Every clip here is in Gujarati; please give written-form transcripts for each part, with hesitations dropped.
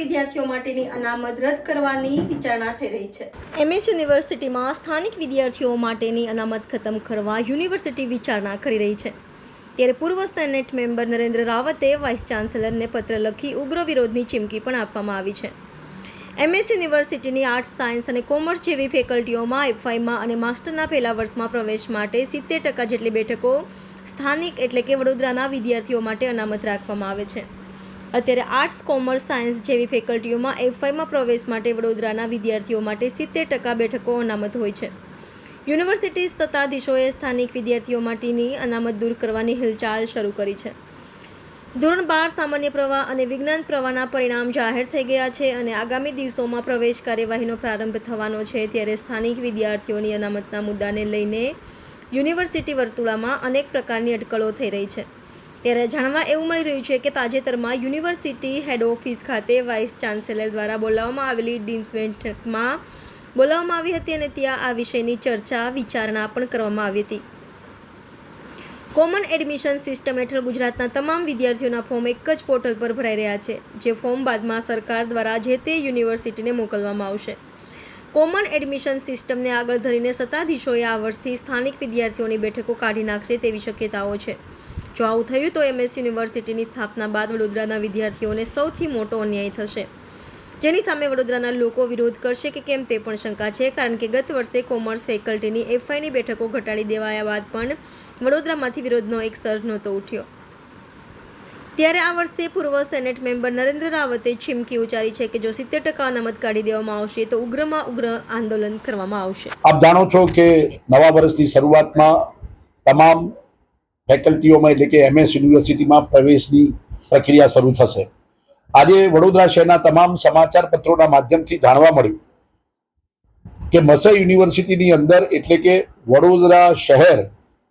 વિદ્યાર્થીઓ માટેની અનામત રદ કરવાની વિચારણા થઈ રહી છે। એમએસ યુનિવર્સિટીમાં સ્થાનિક વિદ્યાર્થીઓ માટેની અનામત ખતમ કરવા યુનિવર્સિટી વિચારણા કરી રહી છે। ત્યારે પૂર્વ સેનેટ મેમ્બર નરેન્દ્ર રાવતે વાઇસ ચાન્સેલરને પત્ર લખી ઉગ્ર વિરોધની ચીમકી પણ આપવામાં આવી છે। એમએસ યુનિવર્સિટીની આર્ટ્સ, સાયન્સ અને કોમર્સ જેવી ફેકલ્ટીઓમાં એફવાયમાં અને માસ્ટરના પહેલા વર્ષમાં પ્રવેશ માટે 70% જેટલી બેઠકો સ્થાનિક એટલે કે વડોદરાના વિદ્યાર્થીઓ માટે અનામત રાખવામાં આવે છે। અત્યારે આર્ટ્સ, કોમર્સ, સાયન્સ જેવી ફેકલ્ટીઓમાં એફવાયમાં પ્રવેશ માટે વડોદરાના વિદ્યાર્થીઓ માટે 70% બેઠકો અનામત હોય છે। યુનિવર્સિટી સત્તાધીશોએ સ્થાનિક વિદ્યાર્થીઓ માટેની અનામત દૂર કરવાની હિલચાલ શરૂ કરી છે। ધોરણ 12 સામાન્ય પ્રવાહ અને વિજ્ઞાન પ્રવાહના પરિણામ જાહેર થઈ ગયા છે અને આગામી દિવસોમાં પ્રવેશ કાર્યવાહીનો પ્રારંભ થવાનો છે। ત્યારે સ્થાનિક વિદ્યાર્થીઓની અનામતના મુદ્દાને લઈને યુનિવર્સિટી વર્તુળોમાં અનેક પ્રકારની અટકળો થઈ રહી છે। ત્યારે જાણવા એવું મળી રહ્યું છે કે તાજેતરમાં યુનિવર્સિટી હેડ ઓફિસ ખાતે વાઇસ ચાન્સેલર દ્વારા બોલાવવામાં આવેલી ડીન્સ બેઠકમાં બોલાવવામાં આવી હતી અને ત્યાં આ વિષયની ચર્ચા વિચારણા પણ કરવામાં આવી હતી। કોમન એડમિશન સિસ્ટમ હેઠળ ગુજરાતના તમામ વિદ્યાર્થીઓના ફોર્મ એક જ પોર્ટલ પર ભરાઈ રહ્યા છે, જે ફોર્મ બાદમાં સરકાર દ્વારા જે તે યુનિવર્સિટીને મોકલવામાં આવશે। કોમન એડમિશન સિસ્ટમને આગળ ધરીને સત્તાધીશોએ આ વર્ષથી સ્થાનિક વિદ્યાર્થીઓની બેઠકો કાઢી નાખશે તેવી શક્યતાઓ છે। જો આવું થયું તો એમએસ યુનિવર્સિટીની સ્થાપના બાદ વડોદરાના વિદ્યાર્થીઓને સૌથી મોટો અન્યાય થશે, જેની સામે વડોદરાના લોકો વિરોધ કરશે કે કેમ તે પણ શંકા છે, કારણ કે ગત વર્ષે કોમર્સ ફેકલ્ટીની એફવાયની બેઠકો ઘટાડી દેવાયા બાદ પણ વડોદરામાંથી વિરોધનો એક સર નહોતો ઉઠ્યો। ત્યારે આ વર્ષે પૂર્વ સેનેટ મેમ્બર નરેન્દ્ર રાવતે ચીમકી ઉચ્ચારી છે કે જો 70% અનામત કાઢી દેવામાં આવશે તો ઉગ્રમાં ઉગ્ર આંદોલન કરવામાં આવશે। આપ જાણો છો કે નવા વર્ષની શરૂઆતમાં તમામ ફેકલ્ટીઓમાં એટલે કે એમએસ યુનિવર્સિટીમાં પ્રવેશની પ્રક્રિયા શરૂ થશે। આજે વડોદરા શહેરના તમામ સમાચાર પત્રોના માધ્યમથી જાણવા મળ્યું કે મસઈ યુનિવર્સિટીની અંદર એટલે કે વડોદરા શહેર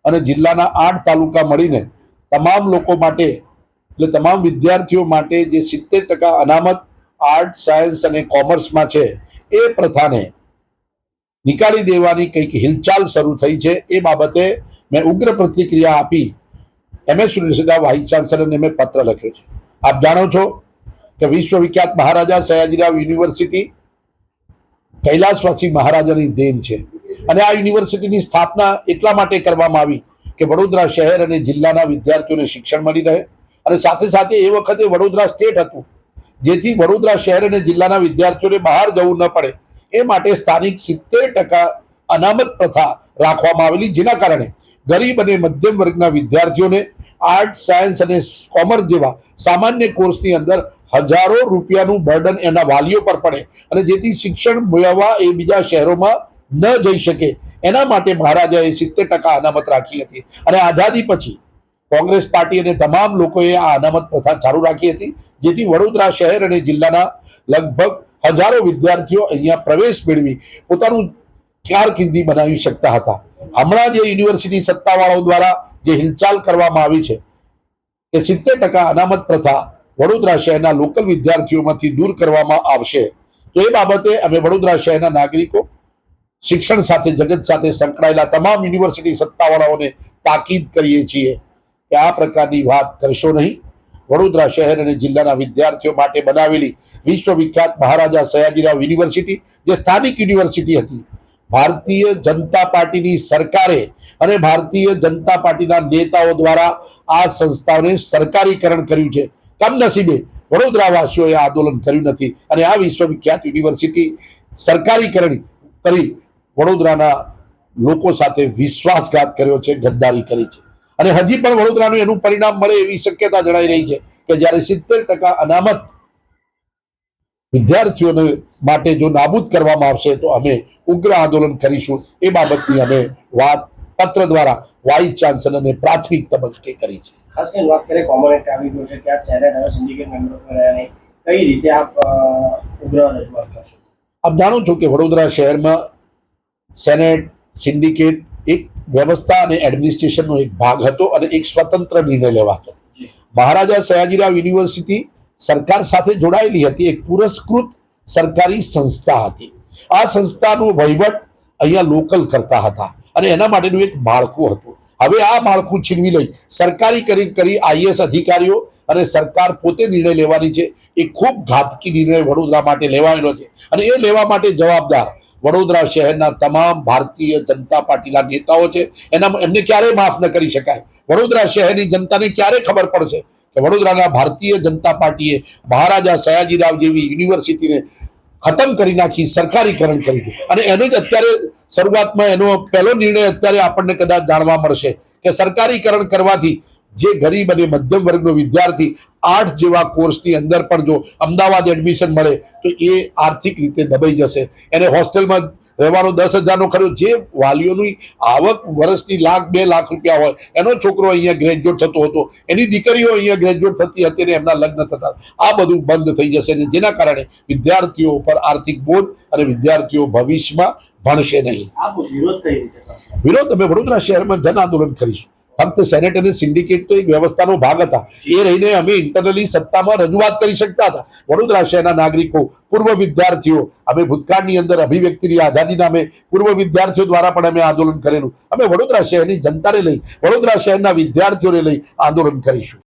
અને જિલ્લાના 8 તાલુકા મળીને તમામ લોકો માટે એટલે તમામ વિદ્યાર્થીઓ માટે જે 70% અનામત આર્ટ, સાયન્સ અને કોમર્સમાં છે એ પ્રથાને નિકાળી દેવાની કંઈક હિલચાલ શરૂ થઈ છે। એ બાબતે મેં ઉગ્ર પ્રતિક્રિયા આપી એમએસ યુનિવર્સિટીના વાઇસ ચાન્સેલરને મેં પત્ર લખ્યો છે। આપ જાણો છો કે વિશ્વવિખ્યાત મહારાજા સયાજીરાવ યુનિવર્સિટી કૈલાસવાસી મહારાજાની દેન છે અને આ યુનિવર્સિટીની સ્થાપના એટલા માટે કરવામાં આવી કે વડોદરા શહેર અને જિલ્લાના વિદ્યાર્થીઓને શિક્ષણ મળી રહે અને સાથે સાથે એ વખતે વડોદરા સ્ટેટ હતું, જેથી વડોદરા શહેર અને જિલ્લાના વિદ્યાર્થીઓને બહાર જવું ન પડે એ માટે સ્થાનિક 70% અનામત પ્રથા રાખવામાં આવેલી, જેના કારણે ગરીબ અને મધ્યમ વર્ગના વિદ્યાર્થીઓને આર્ટ, સાયન્સ અને કોમર્સ જેવા સામાન્ય કોર્સની અંદર હજારો રૂપિયાનું બર્ડન એના વાલીઓ પર પડે અને જેથી શિક્ષણ મેળવવા એ બીજા શહેરોમાં ન જઈ શકે એના માટે મહારાજાએ 70% અનામત રાખી હતી અને આઝાદી પછી કોંગ્રેસ પાર્ટી અને તમામ લોકોએ આ અનામત પ્રથા ચાલુ રાખી હતી, જેથી વડોદરા શહેર અને જિલ્લાના લગભગ હજારો વિદ્યાર્થીઓ અહીંયા પ્રવેશ મેળવી પોતાનું કારકિર્દી બનાવી શકતા હતા। હમણાં જે યુનિવર્સિટી સત્તાવાળાઓ દ્વારા જે હિલચાલ કરવામાં આવી છે કે 70% અનામત પ્રથા વડોદરા શહેરના લોકલ વિદ્યાર્થીઓમાંથી દૂર કરવામાં આવશે, તો એ બાબતે અમે વડોદરા શહેરના નાગરિકો, શિક્ષણ સાથે જગત સાથે સંકળાયેલા તમામ યુનિવર્સિટી સત્તાવાળાઓને તાકીદ કરીએ છીએ કે આ પ્રકારની વાત કરશો નહીં। વડોદરા શહેર અને જિલ્લાના વિદ્યાર્થીઓ માટે બનાવેલી વિશ્વવિખ્યાત મહારાજા સયાજીરાવ યુનિવર્સિટી જે સ્થાનિક યુનિવર્સિટી હતી, ભારતીય જનતા પાર્ટીની સરકારે અને ભારતીય જનતા પાર્ટીના નેતાઓ દ્વારા આ સંસ્થાઓને સરકારીકરણ કર્યું છે। કમનસીબે વડોદરાવાસીઓએ આંદોલન કર્યું નથી અને આ વિશ્વવિખ્યાત યુનિવર્સિટી સરકારીકરણ કરી વડોદરાના લોકો સાથે વિશ્વાસઘાત કર્યો છે, ગદ્દારી કરી છે અને હજી પણ વડોદરાનું એનું પરિણામ મળે એવી શક્યતા જણાઈ રહી છે કે જ્યારે 70% અનામત વિદ્યાર્થીઓને માટે જો નાબૂદ કરવામાં આવશે તો અમે ઉગ્ર આંદોલન કરીશું। એ બાબતની અમે વાત પત્ર દ્વારા વાઇસ ચાન્સેલરને પ્રાથમિક તબક્કે કરી છે। ખાસ કરીને વાત કરીએ કોમન એક્ટ આવી ગયો છે કે આ સેનેટ હવે સિન્ડિકેટ મેમ્બર પર રહ્યા નહીં, કઈ રીતે આપ ઉગ્ર રજૂઆત કરશો? આપ જાણો છો કે વડોદરા શહેરમાં સેનેટ સિન્ડિકેટ એક વ્યવસ્થા અને એડમિનિસ્ટ્રેશનનો એક ભાગ હતો અને એક સ્વતંત્ર નિર્ણય લેવાતો। મહારાજા સયાજીરાવ યુનિવર્સિટી સરકાર સાથે જોડાયેલી હતી, એક પુરસ્કૃત સરકારી સંસ્થા હતી। આ સંસ્થાનો વહીવટ અહીંયા લોકલ કરતા હતા અને એના માટેનું એક માળખું હતું। હવે આ માળખું છીનવી લઈ સરકારી કરી આઈએસ અધિકારીઓ અને સરકાર પોતે નિર્ણય લેવાની છે. એ ખૂબ ઘાતકી નિર્ણય વડોદરા માટે લેવાયેલો છે અને એ લેવા માટે જવાબદાર વડોદરા શહેરના તમામ ભારતીય જનતા પાર્ટીના નેતાઓ છે. એમને ક્યારેય માફ ન કરી શકાય. વડોદરા શહેરની જનતાને ક્યારે ખબર પડશે કે વડોદરાના ભારતીય જનતા પાર્ટીએ મહારાજા સયાજીરાવ જેવી યુનિવર્સિટીને ખતમ કરી નાખી, સરકારીકરણ કરી દીધું. અને એનો જ અત્યારે શરૂઆતમાં એનો પહેલો નિર્ણય અત્યારે આપણને કદાચ જાણવા મળશે કે સરકારીકરણ કરવાથી જે ગરીબ અને મધ્યમ વર્ગનો વિદ્યાર્થી 8 જેવા કોર્સની અંદર પણ જો અમદાવાદ એડમિશન મળે તો એ આર્થિક રીતે દબાઈ જશે. એને હોસ્ટેલમાં રહેવાનો 10,000નો ખર્ચો, જે વાલીઓની આવક વર્ષની ₹1,00,000 2 લાખ રૂપિયા હોય, એનો છોકરો અહીંયા ગ્રેજ્યુએટ થતો હતો, એની દીકરીઓ અહીંયા ગ્રેજ્યુએટ થતી હતી અને એમના લગ્ન થતા, આ બધું બંધ થઈ જશે ને જેના કારણે વિદ્યાર્થીઓ પર આર્થિક બોજ અને વિદ્યાર્થીઓ ભવિષ્યમાં ભણશે નહીં. આપ વિરોધ કઈ રીતે કરશો? વિરોધ અમે વડોદરા શહેરમાં જન આંદોલન કરીશું. ફક્ત સેનેટ અને સિન્ડિકેટ તો એક વ્યવસ્થાનો ભાગ હતા. એ રહીને અમે ઇન્ટરનલી સત્તામાં રજૂઆત કરી શકતા હતા. વડોદરા શહેરના નાગરિકો, પૂર્વ વિદ્યાર્થીઓ, અમે ભૂતકાળની અંદર અભિવ્યક્તિની આઝાદી નામે પૂર્વ વિદ્યાર્થીઓ દ્વારા પણ અમે આંદોલન કરેલું. અમે વડોદરા શહેરની જનતાને લઈ, વડોદરા શહેરના વિદ્યાર્થીઓને લઈ આંદોલન કરીશું.